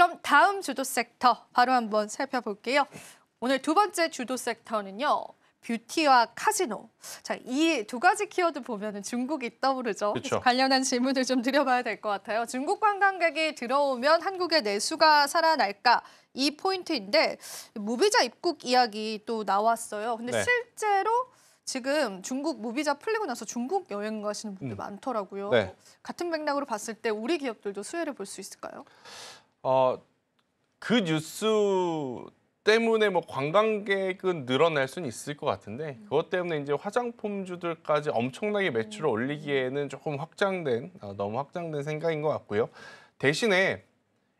그럼 다음 주도 섹터 바로 한번 살펴볼게요. 오늘 두 번째 주도 섹터는요. 뷰티와 카지노. 자, 이 두 가지 키워드 보면은 중국이 떠오르죠. 그래서 관련한 질문을 좀 드려봐야 될 것 같아요. 중국 관광객이 들어오면 한국의 내수가 살아날까? 이 포인트인데 무비자 입국 이야기 또 나왔어요. 근데 실제로 지금 중국 무비자 풀리고 나서 중국 여행 가시는 분들 많더라고요. 네. 같은 맥락으로 봤을 때 우리 기업들도 수혜를 볼 수 있을까요? 그 뉴스 때문에 뭐 관광객은 늘어날 수는 있을 것 같은데 그것 때문에 이제 화장품주들까지 엄청나게 매출을 올리기에는 조금 너무 확장된 생각인 것 같고요. 대신에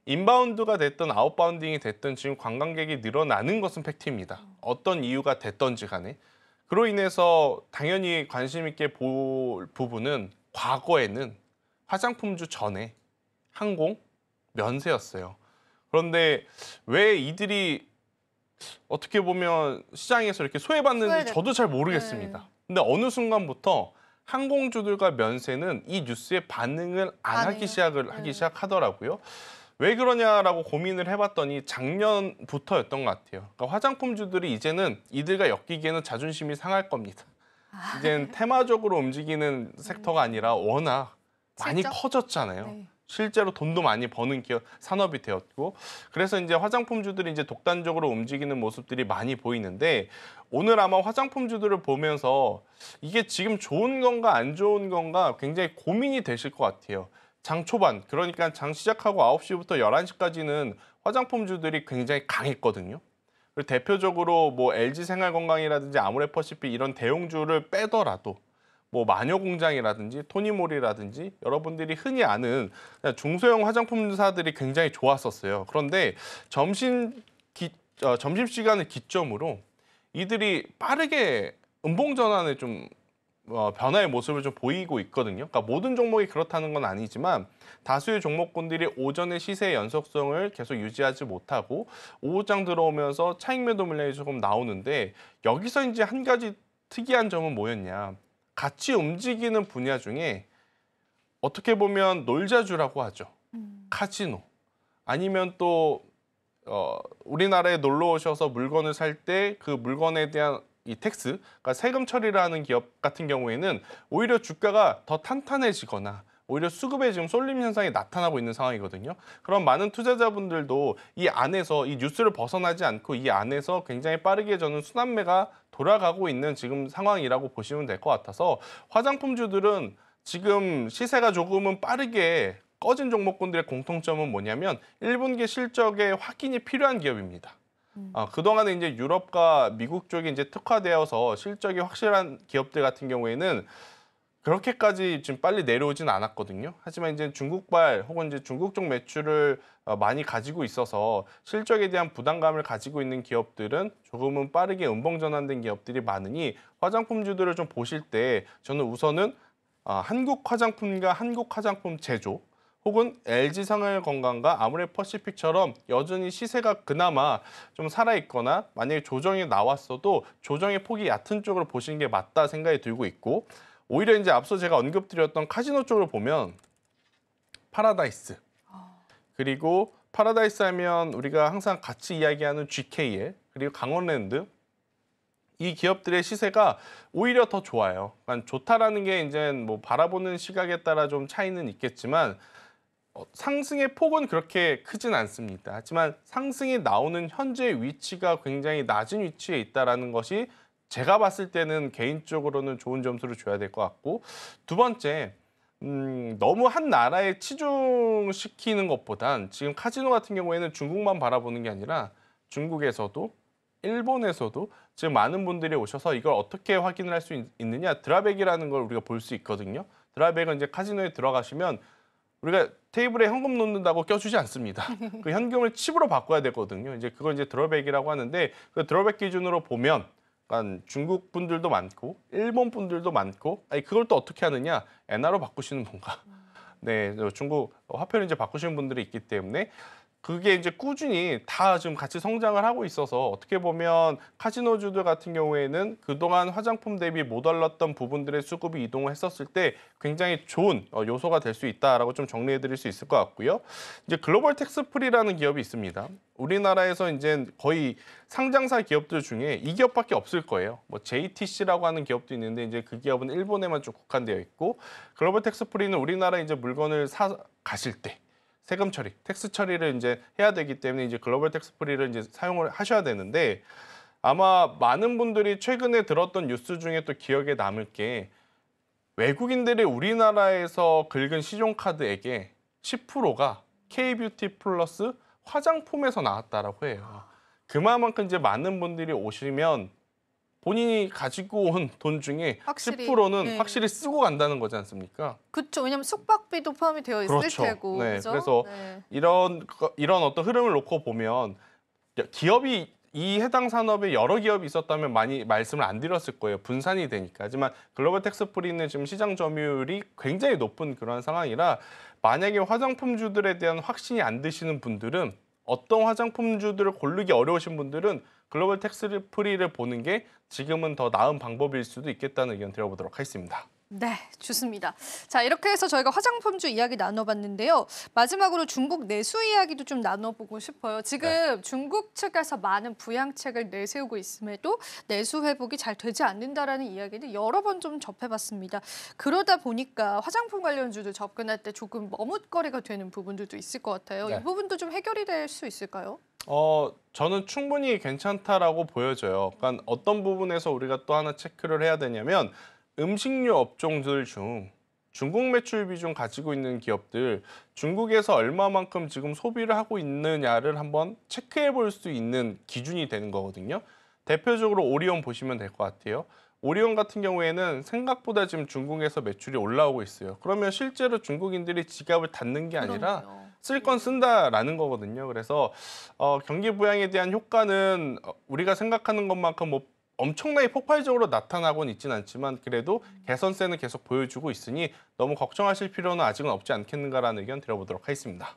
인바운드가 됐든 아웃바운딩이 됐든 지금 관광객이 늘어나는 것은 팩트입니다. 어떤 이유가 됐던지 간에. 그로 인해서 당연히 관심 있게 볼 부분은 과거에는 화장품주 전에 항공, 면세였어요. 그런데 왜 이들이 어떻게 보면 시장에서 이렇게 소외받는지 저도 잘 모르겠습니다. 근데 어느 순간부터 항공주들과 면세는 이 뉴스에 반응을 안 하기 시작하더라고요. 왜 그러냐라고 고민을 해봤더니 작년부터였던 것 같아요. 그러니까 화장품주들이 이제는 이들과 엮이기에는 자존심이 상할 겁니다. 이제는 테마적으로 움직이는 섹터가 아니라 워낙 많이 커졌잖아요. 네. 실제로 돈도 많이 버는 산업이 되었고, 그래서 이제 화장품주들이 이제 독단적으로 움직이는 모습들이 많이 보이는데, 오늘 아마 화장품주들을 보면서 이게 지금 좋은 건가 안 좋은 건가 굉장히 고민이 되실 것 같아요. 장 초반, 그러니까 장 시작하고 9시부터 11시까지는 화장품주들이 굉장히 강했거든요. 그리고 대표적으로 뭐 LG생활건강이라든지 아모레퍼시픽 이런 대형주를 빼더라도 뭐 마녀공장이라든지 토니모리라든지 여러분들이 흔히 아는 중소형 화장품사들이 굉장히 좋았었어요. 그런데 점심시간을 기점으로 이들이 빠르게 음봉전환에 좀 변화의 모습을 좀 보이고 있거든요. 그러니까 모든 종목이 그렇다는 건 아니지만 다수의 종목군들이 오전의 시세의 연속성을 계속 유지하지 못하고 오후장 들어오면서 차익 매도 물량이 조금 나오는데 여기서 이제 한 가지 특이한 점은 뭐였냐. 같이 움직이는 분야 중에 어떻게 보면 놀자주라고 하죠. 카지노. 아니면 또 우리나라에 놀러 오셔서 물건을 살 때 그 물건에 대한 이 텍스, 그러니까 세금 처리를 하는 기업 같은 경우에는 오히려 주가가 더 탄탄해지거나 오히려 수급에 지금 쏠림 현상이 나타나고 있는 상황이거든요. 그럼 많은 투자자분들도 이 안에서 이 뉴스를 벗어나지 않고 이 안에서 굉장히 빠르게 저는 순환매가 돌아가고 있는 지금 상황이라고 보시면 될 것 같아서 화장품주들은 지금 시세가 조금은 빠르게 꺼진 종목군들의 공통점은 뭐냐면 1분기 실적의 확인이 필요한 기업입니다. 그동안에 이제 유럽과 미국 쪽이 이제 특화되어서 실적이 확실한 기업들 같은 경우에는 그렇게까지 지금 빨리 내려오진 않았거든요. 하지만 이제 중국발 혹은 이제 중국 쪽 매출을 많이 가지고 있어서 실적에 대한 부담감을 가지고 있는 기업들은 조금은 빠르게 음봉 전환된 기업들이 많으니 화장품주들을 좀 보실 때 저는 우선은 한국 화장품과 한국 화장품 제조 혹은 LG생활건강과 아모레퍼시픽처럼 여전히 시세가 그나마 좀 살아있거나 만약에 조정이 나왔어도 조정의 폭이 얕은 쪽으로 보시는 게 맞다 생각이 들고 있고 오히려 이제 앞서 제가 언급드렸던 카지노 쪽을 보면 파라다이스 그리고 파라다이스 하면 우리가 항상 같이 이야기하는 GKL 그리고 강원랜드 이 기업들의 시세가 오히려 더 좋아요. 그러니까 좋다라는 게 이제 뭐 바라보는 시각에 따라 좀 차이는 있겠지만 상승의 폭은 그렇게 크진 않습니다. 하지만 상승이 나오는 현재 위치가 굉장히 낮은 위치에 있다는 것이 제가 봤을 때는 개인적으로는 좋은 점수를 줘야 될 것 같고 두 번째, 너무 한 나라에 치중시키는 것보단 지금 카지노 같은 경우에는 중국만 바라보는 게 아니라 중국에서도 일본에서도 지금 많은 분들이 오셔서 이걸 어떻게 확인을 할 수 있느냐 드라백이라는 걸 우리가 볼 수 있거든요. 드라백은 이제 카지노에 들어가시면 우리가 테이블에 현금 놓는다고 껴주지 않습니다. 그 현금을 칩으로 바꿔야 되거든요. 이제 그걸 이제 드러백이라고 하는데 그 드러백 기준으로 보면 그러니까 중국 분들도 많고 일본 분들도 많고 아니 그걸 또 어떻게 하느냐 엔화로 바꾸시는 분가. 네, 중국 화폐를 이제 바꾸시는 분들이 있기 때문에 그게 이제 꾸준히 다 지금 같이 성장을 하고 있어서 어떻게 보면 카지노주들 같은 경우에는 그동안 화장품 대비 못 올랐던 부분들의 수급이 이동을 했었을 때 굉장히 좋은 요소가 될 수 있다라고 좀 정리해 드릴 수 있을 것 같고요. 이제 글로벌 텍스프리라는 기업이 있습니다. 우리나라에서 이제 거의 상장사 기업들 중에 이 기업밖에 없을 거예요. 뭐 JTC라고 하는 기업도 있는데 이제 그 기업은 일본에만 좀 국한되어 있고 글로벌 텍스프리는 우리나라에 이제 물건을 사 가실 때 세금 처리, 텍스 처리를 이제 해야 되기 때문에 이제 글로벌 텍스 프리를 이제 사용을 하셔야 되는데 아마 많은 분들이 최근에 들었던 뉴스 중에 또 기억에 남을 게 외국인들이 우리나라에서 긁은 신용카드액의 10%가 K뷰티 플러스 화장품에서 나왔다라고 해요. 그만큼 이제 많은 분들이 오시면 본인이 가지고 온 돈 중에 확실히, 10%는 네. 확실히 쓰고 간다는 거지 않습니까? 그렇죠. 왜냐하면 숙박비도 포함이 되어 있을 그렇죠. 테고. 네, 그죠? 그래서 네. 이런 어떤 흐름을 놓고 보면 기업이 이 해당 산업에 여러 기업이 있었다면 많이 말씀을 안 드렸을 거예요. 분산이 되니까. 하지만 글로벌 텍스프리는 지금 시장 점유율이 굉장히 높은 그런 상황이라 만약에 화장품주들에 대한 확신이 안 드시는 분들은 어떤 화장품주들을 고르기 어려우신 분들은 글로벌 텍스프리를 보는 게 지금은 더 나은 방법일 수도 있겠다는 의견 드려보도록 하겠습니다. 네, 좋습니다. 자, 이렇게 해서 저희가 화장품주 이야기 나눠봤는데요. 마지막으로 중국 내수 이야기도 좀 나눠보고 싶어요. 지금 중국 측에서 많은 부양책을 내세우고 있음에도 내수 회복이 잘 되지 않는다라는 이야기를 여러 번 좀 접해봤습니다. 그러다 보니까 화장품 관련주도 접근할 때 조금 머뭇거리가 되는 부분들도 있을 것 같아요. 네. 이 부분도 좀 해결이 될 수 있을까요? 저는 충분히 괜찮다라고 보여져요. 그러니까 어떤 부분에서 우리가 또 하나 체크를 해야 되냐면 음식료 업종들 중 중국 매출 비중 가지고 있는 기업들 중국에서 얼마만큼 지금 소비를 하고 있느냐를 한번 체크해 볼 수 있는 기준이 되는 거거든요. 대표적으로 오리온 보시면 될 것 같아요. 오리온 같은 경우에는 생각보다 지금 중국에서 매출이 올라오고 있어요. 그러면 실제로 중국인들이 지갑을 닫는 게 아니라 쓸 건 쓴다라는 거거든요. 그래서 경기 부양에 대한 효과는 우리가 생각하는 것만큼 뭐 엄청나게 폭발적으로 나타나고는 있지는 않지만 그래도 개선세는 계속 보여주고 있으니 너무 걱정하실 필요는 아직은 없지 않겠는가라는 의견 드려보도록 하겠습니다.